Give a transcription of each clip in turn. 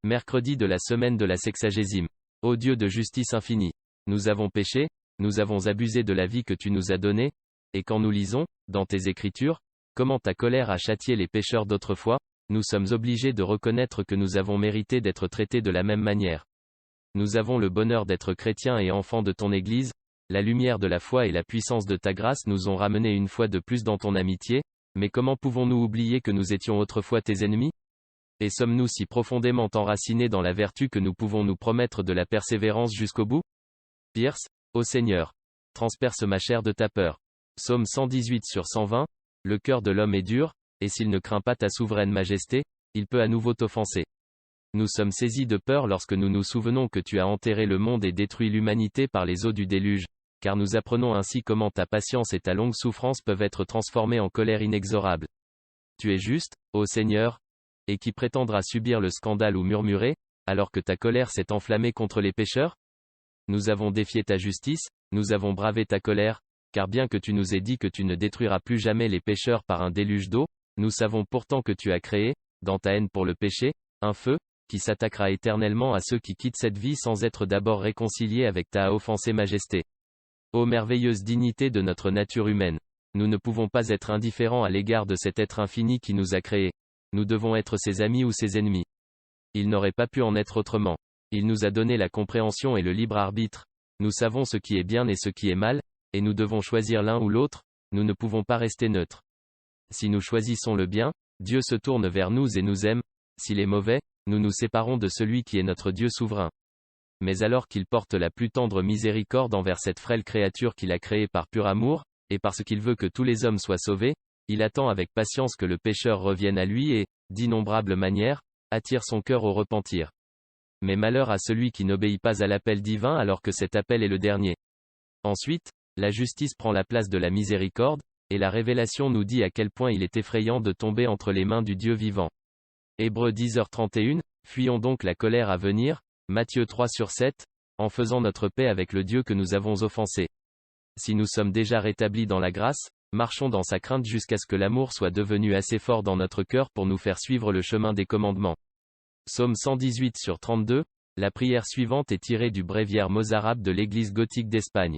Mercredi de la semaine de la sexagésime. Ô Dieu de justice infinie, nous avons péché, nous avons abusé de la vie que tu nous as donnée, et quand nous lisons, dans tes Écritures, comment ta colère a châtié les pécheurs d'autrefois, nous sommes obligés de reconnaître que nous avons mérité d'être traités de la même manière. Nous avons le bonheur d'être chrétiens et enfants de ton Église, la lumière de la foi et la puissance de ta grâce nous ont ramenés une fois de plus dans ton amitié, mais comment pouvons-nous oublier que nous étions autrefois tes ennemis? Et sommes-nous si profondément enracinés dans la vertu que nous pouvons nous promettre de la persévérance jusqu'au bout? Pierce, ô Seigneur, transperce ma chair de ta peur. Psaume 118 sur 120, le cœur de l'homme est dur, et s'il ne craint pas ta souveraine majesté, il peut à nouveau t'offenser. Nous sommes saisis de peur lorsque nous nous souvenons que tu as enterré le monde et détruit l'humanité par les eaux du déluge, car nous apprenons ainsi comment ta patience et ta longue souffrance peuvent être transformées en colère inexorable. Tu es juste, ô Seigneur, et qui prétendra subir le scandale ou murmurer, alors que ta colère s'est enflammée contre les pécheurs? Nous avons défié ta justice, nous avons bravé ta colère, car bien que tu nous aies dit que tu ne détruiras plus jamais les pécheurs par un déluge d'eau, nous savons pourtant que tu as créé, dans ta haine pour le péché, un feu, qui s'attaquera éternellement à ceux qui quittent cette vie sans être d'abord réconciliés avec ta offensée majesté. Ô merveilleuse dignité de notre nature humaine! Nous ne pouvons pas être indifférents à l'égard de cet être infini qui nous a créés. Nous devons être ses amis ou ses ennemis. Il n'aurait pas pu en être autrement. Il nous a donné la compréhension et le libre arbitre. Nous savons ce qui est bien et ce qui est mal, et nous devons choisir l'un ou l'autre, nous ne pouvons pas rester neutres. Si nous choisissons le bien, Dieu se tourne vers nous et nous aime, s'il est mauvais, nous nous séparons de celui qui est notre Dieu souverain. Mais alors qu'il porte la plus tendre miséricorde envers cette frêle créature qu'il a créée par pur amour, et parce qu'il veut que tous les hommes soient sauvés, il attend avec patience que le pécheur revienne à lui et, d'innombrables manières, attire son cœur au repentir. Mais malheur à celui qui n'obéit pas à l'appel divin alors que cet appel est le dernier. Ensuite, la justice prend la place de la miséricorde, et la révélation nous dit à quel point il est effrayant de tomber entre les mains du Dieu vivant. Hébreux 10h31, fuyons donc la colère à venir, Matthieu 3 sur 7, en faisant notre paix avec le Dieu que nous avons offensé. Si nous sommes déjà rétablis dans la grâce, marchons dans sa crainte jusqu'à ce que l'amour soit devenu assez fort dans notre cœur pour nous faire suivre le chemin des commandements. Psaume 118 sur 32, la prière suivante est tirée du bréviaire mozarabe de l'église gothique d'Espagne.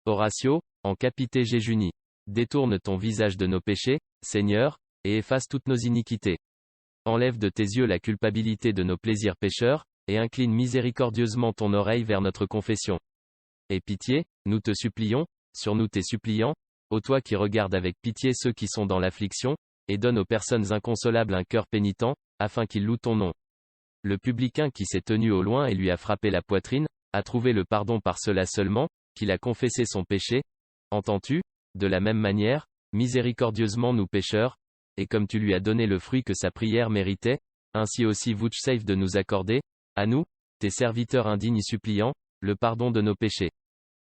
Horatio, en capite Jejuni. Détourne ton visage de nos péchés, Seigneur, et efface toutes nos iniquités. Enlève de tes yeux la culpabilité de nos plaisirs pécheurs, et incline miséricordieusement ton oreille vers notre confession. Aie pitié, nous te supplions, sur nous tes suppliants, ô toi qui regardes avec pitié ceux qui sont dans l'affliction, et donne aux personnes inconsolables un cœur pénitent, afin qu'ils louent ton nom. Le publicain qui s'est tenu au loin et lui a frappé la poitrine, a trouvé le pardon par cela seulement, qu'il a confessé son péché. Entends-tu? De la même manière, miséricordieusement nous pécheurs, et comme tu lui as donné le fruit que sa prière méritait, ainsi aussi vouchsafe de nous accorder, à nous, tes serviteurs indignes suppliants, le pardon de nos péchés.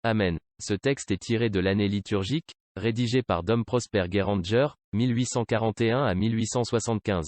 Amen. Ce texte est tiré de l'année liturgique, rédigé par Dom Prosper Guéranger, 1841 à 1875.